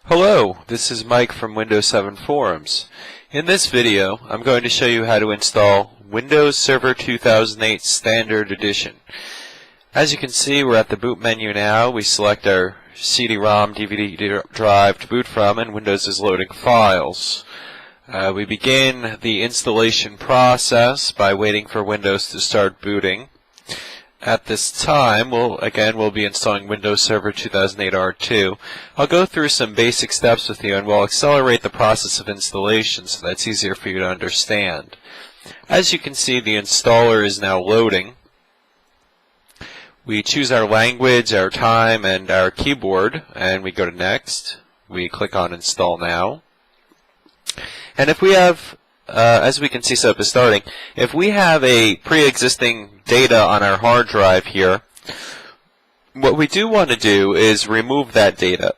Hello, this is Mike from Windows 7 Forums. In this video, I'm going to show you how to install Windows Server 2008 Standard Edition. As you can see, we're at the boot menu now. We select our CD-ROM DVD drive to boot from, and Windows is loading files. We begin the installation process by waiting for Windows to start booting. At this time, we'll be installing Windows Server 2008 R2. I'll go through some basic steps with you, and we'll accelerate the process of installation so that's easier for you to understand. As you can see, the installer is now loading. We choose our language, our time, and our keyboard, and we go to Next. We click on Install Now. And if we have as we can see, setup is starting. If we have a pre-existing data on our hard drive here, what we do want to do is remove that data.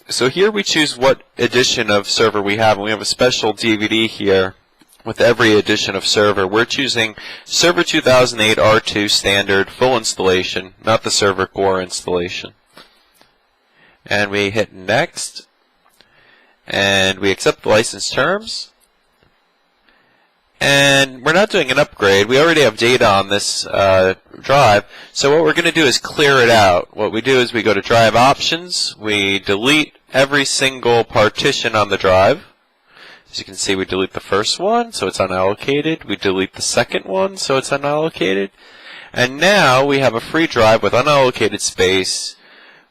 So here we choose what edition of server we have, and we have a special DVD here with every edition of server. We're choosing Server 2008 R2 Standard Full Installation, not the Server Core installation. And we hit Next, and we accept the license terms. And we're not doing an upgrade. We already have data on this drive. So what we're going to do is clear it out. What we do is we go to Drive Options. We delete every single partition on the drive. As you can see, we delete the first one, so it's unallocated. We delete the second one, so it's unallocated. And now we have a free drive with unallocated space,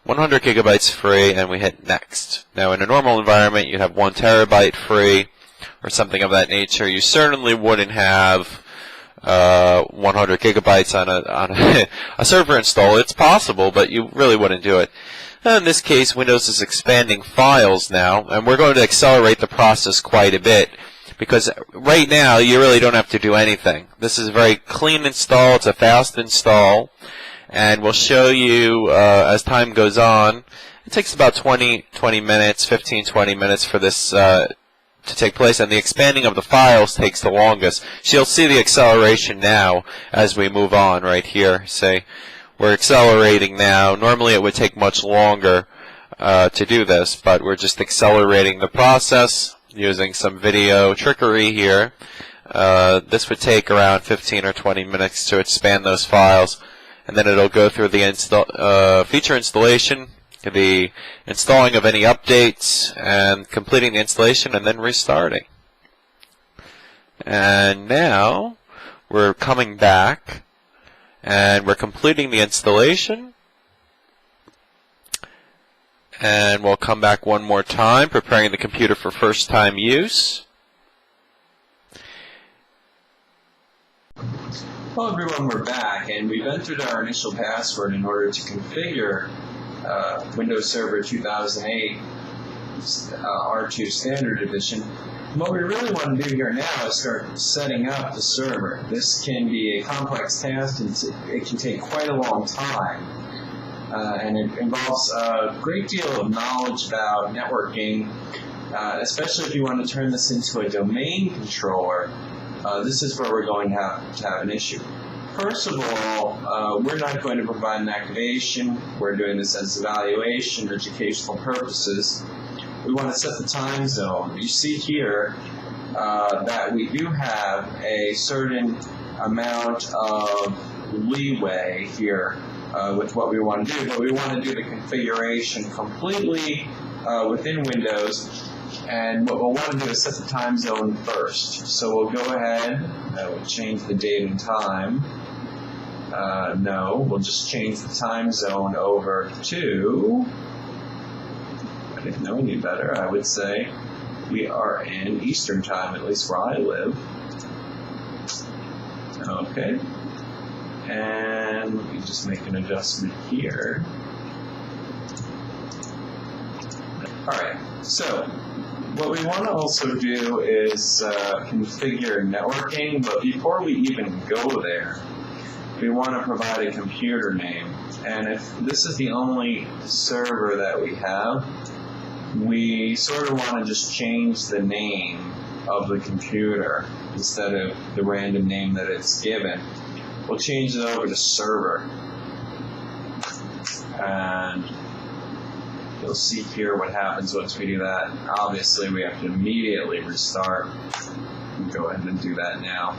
100 gigabytes free, and we hit Next. Now in a normal environment, you'd have 1 terabyte free, or something of that nature. You certainly wouldn't have 100 gigabytes on a server install. It's possible, but you really wouldn't do it. In this case, Windows is expanding files now, and we're going to accelerate the process quite a bit, because right now you really don't have to do anything. This is a very clean install. It's a fast install, and we'll show you as time goes on. It takes about 20 minutes, 15-20 minutes for this to take place, and the expanding of the files takes the longest. So you'll see the acceleration now as we move on right here. Say we're accelerating now. Normally it would take much longer to do this, but we're just accelerating the process using some video trickery here. This would take around 15 or 20 minutes to expand those files, and then it'll go through the feature installation, the installing of any updates, and completing the installation, and then restarting. And now we're coming back, and we're completing the installation, and we'll come back one more time, preparing the computer for first-time use. Hello everyone, we're back, and we've entered our initial password in order to configure Windows Server 2008 R2 Standard Edition. What we really want to do here now is start setting up the server. This can be a complex task, and it can take quite a long time, and it involves a great deal of knowledge about networking, especially if you want to turn this into a domain controller. This is where we're going to have an issue. First of all, we're not going to provide an activation. We're doing this as evaluation or educational purposes. We want to set the time zone. You see here that we do have a certain amount of leeway here with what we want to do, but we want to do the configuration completely within Windows. And what we'll want to do is set the time zone first. So we'll go ahead, we'll change the date and time. No, we'll just change the time zone over to, I didn't know any better, I would say we are in Eastern Time, at least where I live. Okay. And let me just make an adjustment here. Alright, so what we want to also do is configure networking, but before we even go there, we want to provide a computer name. And if this is the only server that we have, we sort of want to just change the name of the computer instead of the random name that it's given. We'll change it over to server. And You'll see here what happens once we do that. Obviously, we have to immediately restart. Go ahead and do that now.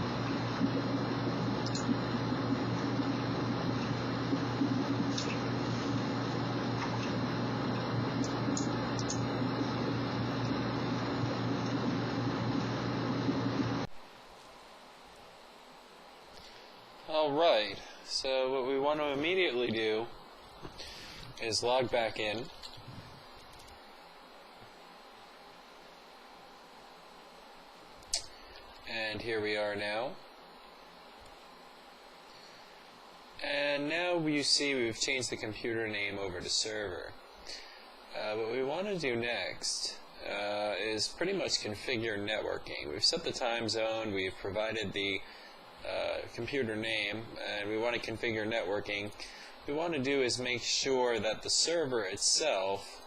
Alright, so what we want to immediately do is log back in. And here we are now. And now you see we've changed the computer name over to server. What we want to do next is pretty much configure networking. We've set the time zone, we've provided the computer name, and we want to configure networking. What we want to do is make sure that the server itself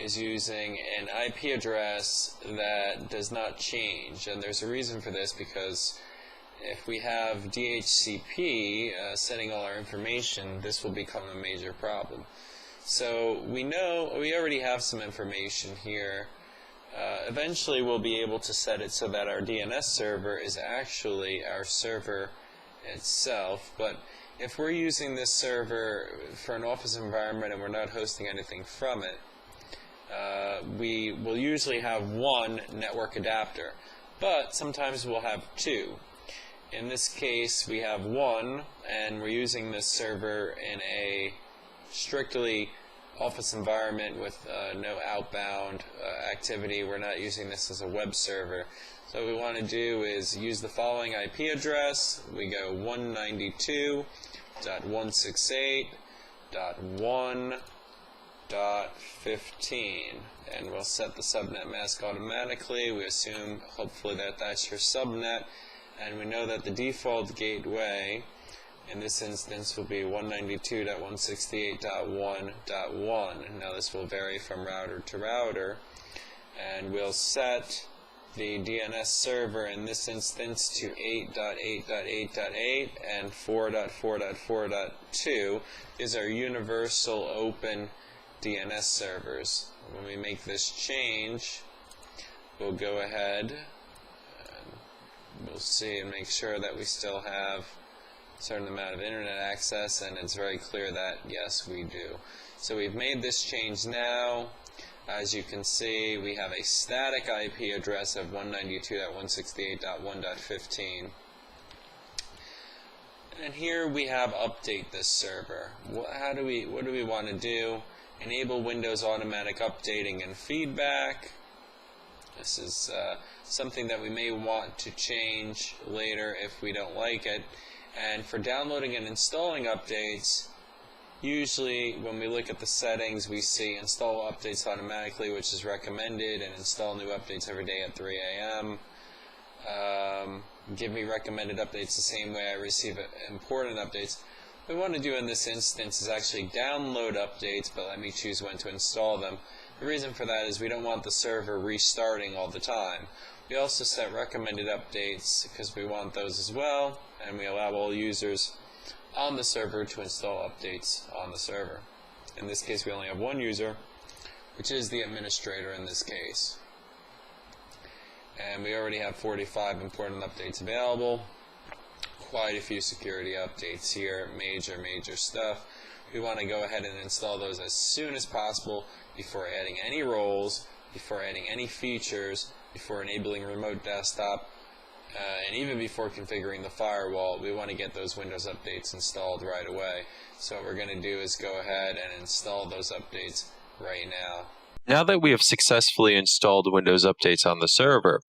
is using an IP address that does not change, and there's a reason for this, because if we have DHCP setting all our information, this will become a major problem. So we know we already have some information here. Eventually we'll be able to set it so that our DNS server is actually our server itself, but if we're using this server for an office environment and we're not hosting anything from it, we will usually have one network adapter, but sometimes we'll have two. In this case we have one, and we're using this server in a strictly office environment with no outbound activity. We're not using this as a web server. So what we want to do is use the following IP address. We go 192.168.1.15, and we'll set the subnet mask automatically. We assume hopefully that that's your subnet, and we know that the default gateway in this instance will be 192.168.1.1. Now this will vary from router to router, and we'll set the DNS server in this instance to 8.8.8.8 and 4.4.4.2. These are universal open DNS servers. When we make this change, we'll go ahead and we'll see and make sure that we still have certain amount of internet access, and it's very clear that yes, we do. So we've made this change now. As you can see, we have a static IP address of 192.168.1.15, and here we have update this server. What do we want to do? Enable Windows automatic updating and feedback. This is something that we may want to change later if we don't like it. And for downloading and installing updates, usually when we look at the settings, we see install updates automatically, which is recommended, and install new updates every day at 3 a.m. Give me recommended updates the same way I receive important updates. What we want to do in this instance is actually download updates, but let me choose when to install them. The reason for that is we don't want the server restarting all the time. We also set recommended updates because we want those as well, and we allow all users on the server to install updates on the server. In this case we only have one user, which is the administrator in this case. And we already have 45 important updates available. Quite a few security updates here, major stuff. We want to go ahead and install those as soon as possible before adding any roles, before adding any features, before enabling remote desktop, and even before configuring the firewall. We want to get those Windows updates installed right away. So what we're going to do is go ahead and install those updates right now. Now that we have successfully installed Windows updates on the server,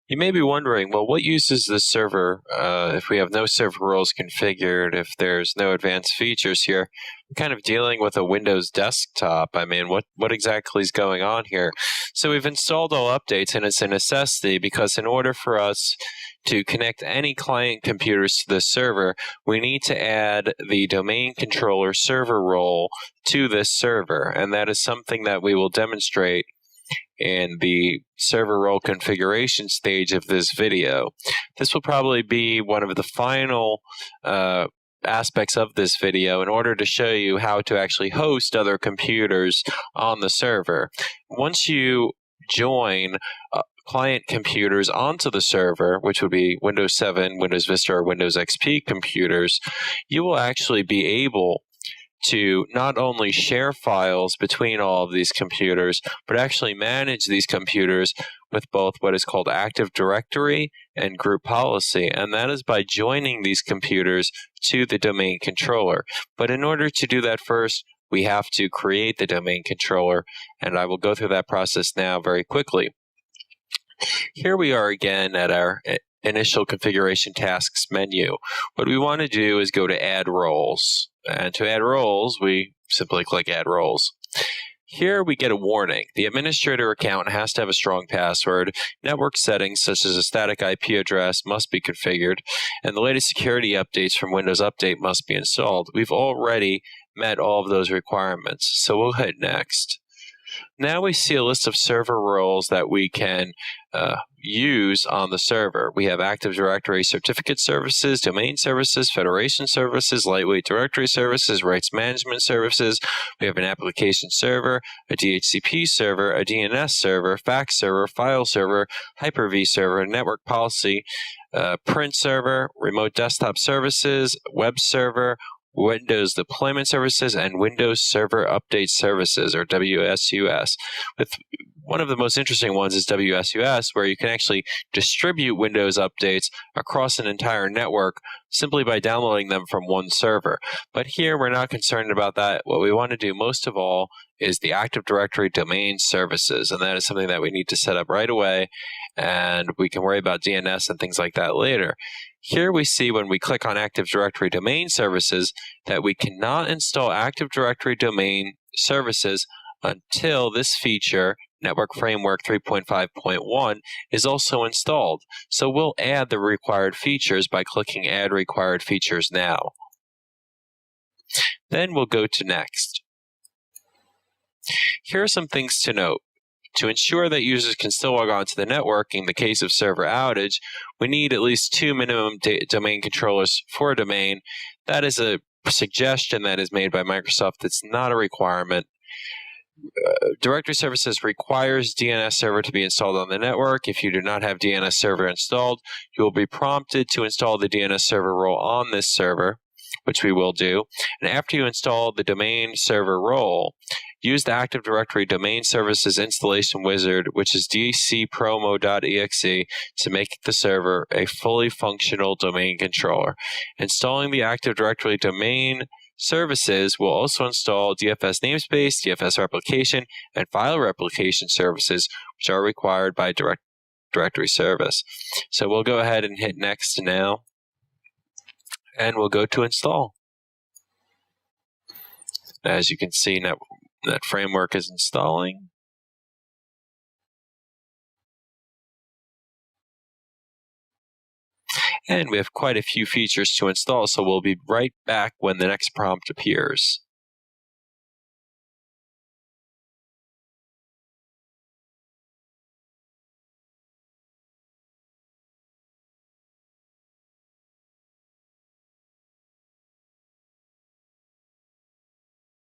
you may be wondering, well, what use is this server if we have no server roles configured, if there's no advanced features here? We're kind of dealing with a Windows desktop. I mean, what exactly is going on here? So we've installed all updates, and it's a necessity because in order for us to connect any client computers to this server, we need to add the domain controller server role to this server, and that is something that we will demonstrate in the server role configuration stage of this video. This will probably be one of the final aspects of this video in order to show you how to actually host other computers on the server. Once you join client computers onto the server, which would be Windows 7, Windows Vista, or Windows XP computers, you will actually be able to not only share files between all of these computers, but actually manage these computers with both what is called Active Directory and group policy, and that is by joining these computers to the domain controller. But in order to do that first, we have to create the domain controller, and I will go through that process now very quickly. Here we are again at our initial configuration tasks menu. What we want to do is go to add roles. And to add roles, we simply click add roles. Here we get a warning. The administrator account has to have a strong password. Network settings such as a static IP address must be configured. And the latest security updates from Windows Update must be installed. We've already met all of those requirements. So we'll hit next. Now we see a list of server roles that we can use on the server. We have Active Directory Certificate Services, Domain Services, Federation Services, Lightweight Directory Services, Rights Management Services. We have an Application Server, a DHCP server, a DNS server, Fax server, File server, Hyper-V server, Network Policy, Print server, Remote Desktop Services, Web server, Windows Deployment Services, and Windows Server Update Services, or WSUS. With one of the most interesting ones is WSUS, where you can actually distribute Windows updates across an entire network simply by downloading them from one server. But here we're not concerned about that. What we want to do most of all is the Active Directory Domain Services, and that is something that we need to set up right away, and we can worry about DNS and things like that later. Here we see when we click on Active Directory Domain Services that we cannot install Active Directory Domain Services until this feature, Network Framework 3.5.1, is also installed. So we'll add the required features by clicking Add Required Features Now. Then we'll go to Next. Here are some things to note. To ensure that users can still log on to the network in the case of server outage, we need at least 2 minimum domain controllers for a domain. That is a suggestion that is made by Microsoft. It's not a requirement. Directory Services requires DNS Server to be installed on the network. If you do not have DNS Server installed, you will be prompted to install the DNS Server role on this server, which we will do. And after you install the domain server role, use the Active Directory Domain Services installation wizard, which is dcpromo.exe, to make the server a fully functional domain controller. Installing the Active Directory Domain Services will also install DFS namespace, DFS replication, and file replication services, which are required by Directory Service. So we'll go ahead and hit Next now, and we'll go to install. As you can see, that framework is installing. And we have quite a few features to install, so we'll be right back when the next prompt appears.